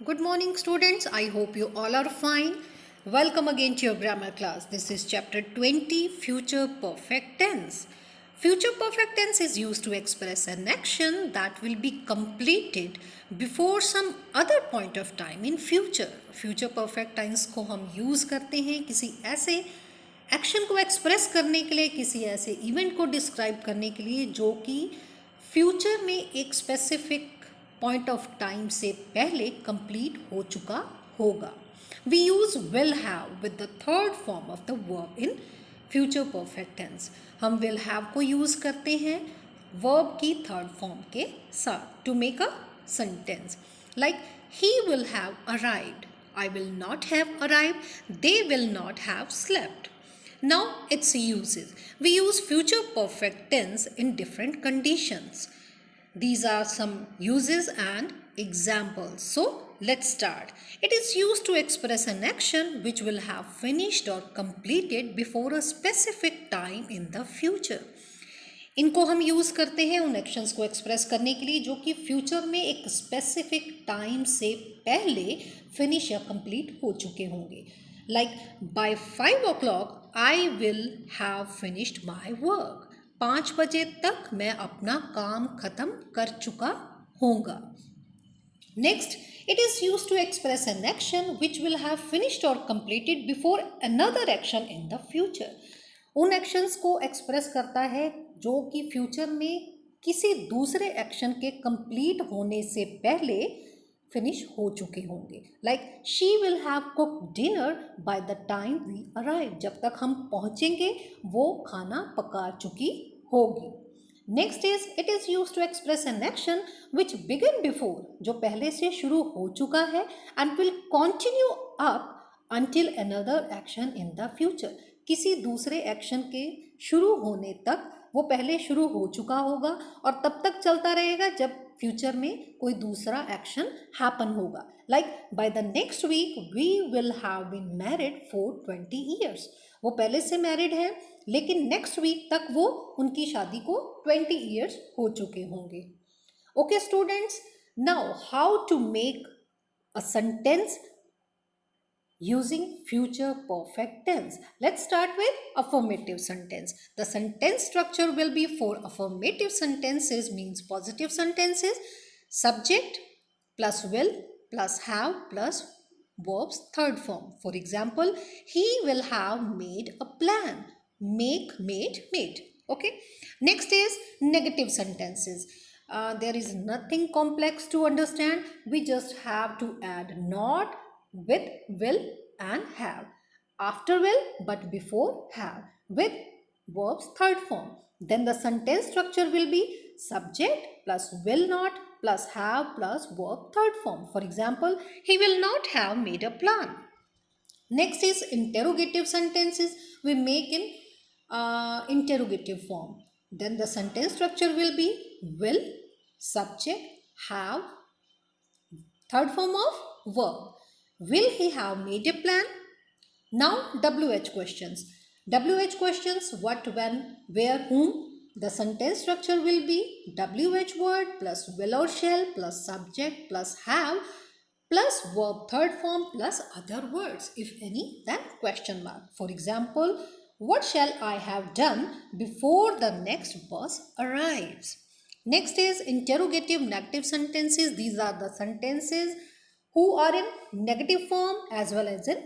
Good morning, students. I hope you all are fine. Welcome again to your grammar class. This is chapter 20 Future Perfect Tense. Future perfect tense is used to express an action that will be completed before some other point of time in future. Future perfect tense को हम use करते हैं किसी ऐसे action को express करने के लिए, किसी ऐसे इवेंट को डिस्क्राइब करने के लिए जो कि फ्यूचर में एक स्पेसिफिक पॉइंट ऑफ टाइम से पहले कंप्लीट हो चुका होगा. We use will have with the third form of the verb in future perfect tense. हम विल हैव को यूज करते हैं वर्ब की थर्ड फॉर्म के साथ to make a sentence like he will have arrived, I will not have arrived, they will not have slept. Now its uses. We use future perfect tense in different conditions. These are some uses and examples. So let's start. It is used to express an action which will have finished or completed before a specific time in the future. इनको हम use करते हैं उन actions को express करने के लिए जो कि फ्यूचर में एक स्पेसिफिक टाइम से पहले फिनिश या कंप्लीट हो चुके होंगे. Like by 5 o'clock I will have finished my work. 5 बजे तक मैं अपना काम खत्म कर चुका होगा. Next, it is used to express an action which will have finished or completed before another action in the future. उन एक्शंस को एक्सप्रेस करता है जो कि फ्यूचर में किसी दूसरे एक्शन के कंप्लीट होने से पहले फिनिश हो चुके होंगे. Like she will have cook dinner by the time we arrive. जब तक हम पहुंचेंगे वो खाना पका चुकी होगी. Next is it is use to express an action which begin before, जो पहले से शुरू हो चुका है and will continue up until another action in the future. किसी दूसरे एक्शन के शुरू होने तक वो पहले शुरू हो चुका होगा और तब तक चलता रहेगा जब फ्यूचर में कोई दूसरा एक्शन हैपन होगा. Like by the next week we will have been married for 20 years. वो पहले से मैरिड है लेकिन नेक्स्ट वीक तक वो उनकी शादी को 20 ईयर्स हो चुके होंगे. Okay students, now how to make a sentence using future perfect tense. Let's start with affirmative sentence. The sentence structure will be for affirmative sentences means positive sentences, subject plus will plus have plus verbs third form. For example, he will have made a plan. Make, made. Okay. Next is negative sentences. There is nothing complex to understand. We just have to add not with will and have. After will but before have with verbs third form. Then the sentence structure will be subject plus will not plus have plus verb third form. For example, he will not have made a plan. Next is interrogative sentences. We make in interrogative form. Then the sentence structure will be will, subject, have, third form of verb. Will he have made a plan? Now WH questions. WH questions what, when, where, whom. The sentence structure will be WH word plus will or shall plus subject plus have plus verb third form plus other words. If any, then question mark. For example, what shall I have done before the next bus arrives? Next is interrogative negative sentences. These are the sentences who are in negative form as well as in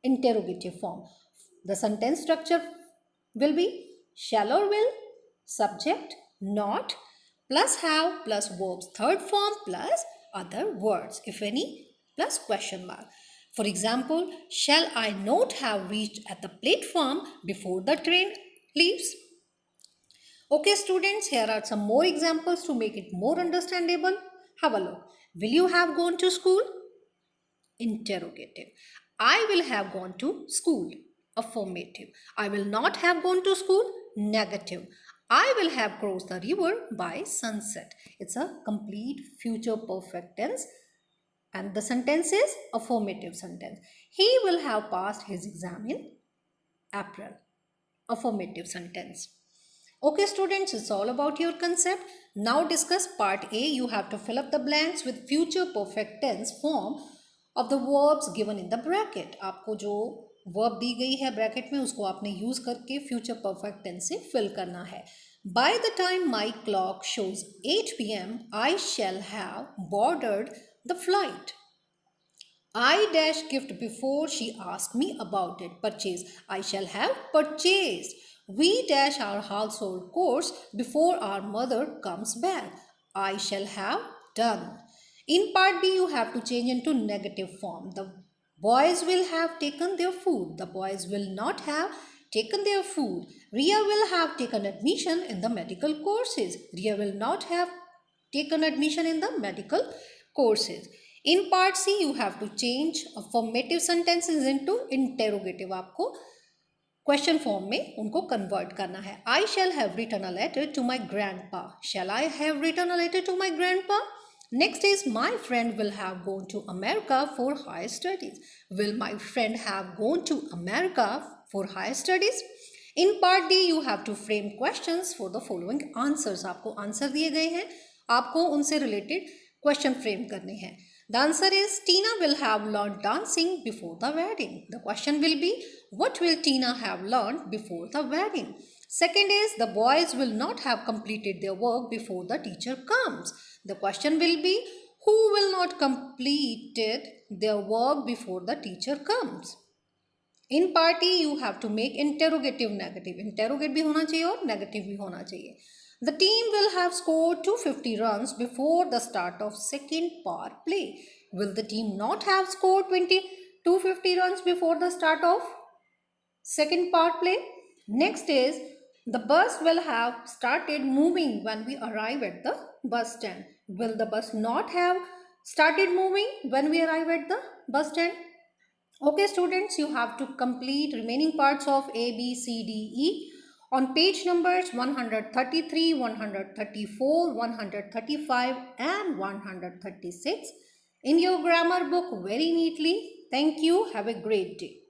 interrogative form. The sentence structure will be shall or will, subject, not, plus have, plus verbs third form, plus other words, if any, plus question mark. For example, shall I not have reached at the platform before the train leaves? Okay students, here are some more examples to make it more understandable. Have a look. Will you have gone to school? Interrogative. I will have gone to school. Affirmative. I will not have gone to school. Negative. I will have crossed the river by sunset. It's a complete future perfect tense and the sentence is affirmative sentence. He will have passed his exam in April. Affirmative sentence. Okay, students, it's all about your concept. Now discuss part A. You have to fill up the blanks with future perfect tense form of the verbs given in the bracket. आपको जो verb दी गई है bracket में उसको आपने use करके future perfect tense से fill करना है. By the time my clock shows 8 p.m., I shall have boarded the flight. I dash gift before she asked me about it. Purchase. I shall have purchased. We dash our household chores before our mother comes back. I shall have done. In part B, you have to change into negative form. The boys will have taken their food. The boys will not have taken their food. Ria will have taken admission in the medical courses. Ria will not have taken admission in the medical courses. In part C, you have to change affirmative sentences into interrogative. आपको question form में उनको convert करना है. I shall have written a letter to my grandpa. Shall I have written a letter to my grandpa? Next is my friend will have gone to America for higher studies. Will my friend have gone to America for higher studies? In part D, you have to frame questions for the following answers. आपको answer दिए गए हैं, आपको उनसे related question frame करने हैं. The answer is Tina will have learned dancing before the wedding. The question will be, what will Tina have learned before the wedding? Second is, the boys will not have completed their work before the teacher comes. The question will be, who will not completed their work before the teacher comes? In part E, you have to make interrogative negative. Interrogate भी होना चाहिए और negative भी होना चाहिए. The team will have scored 250 runs before the start of second power play. Will the team not have scored 250 runs before the start of second power play? Next is, the bus will have started moving when we arrive at the bus stand. Will the bus not have started moving when we arrive at the bus stand? Okay, students, you have to complete remaining parts of A, B, C, D, E on page numbers 133, 134, 135 and 136 in your grammar book very neatly. Thank you. Have a great day.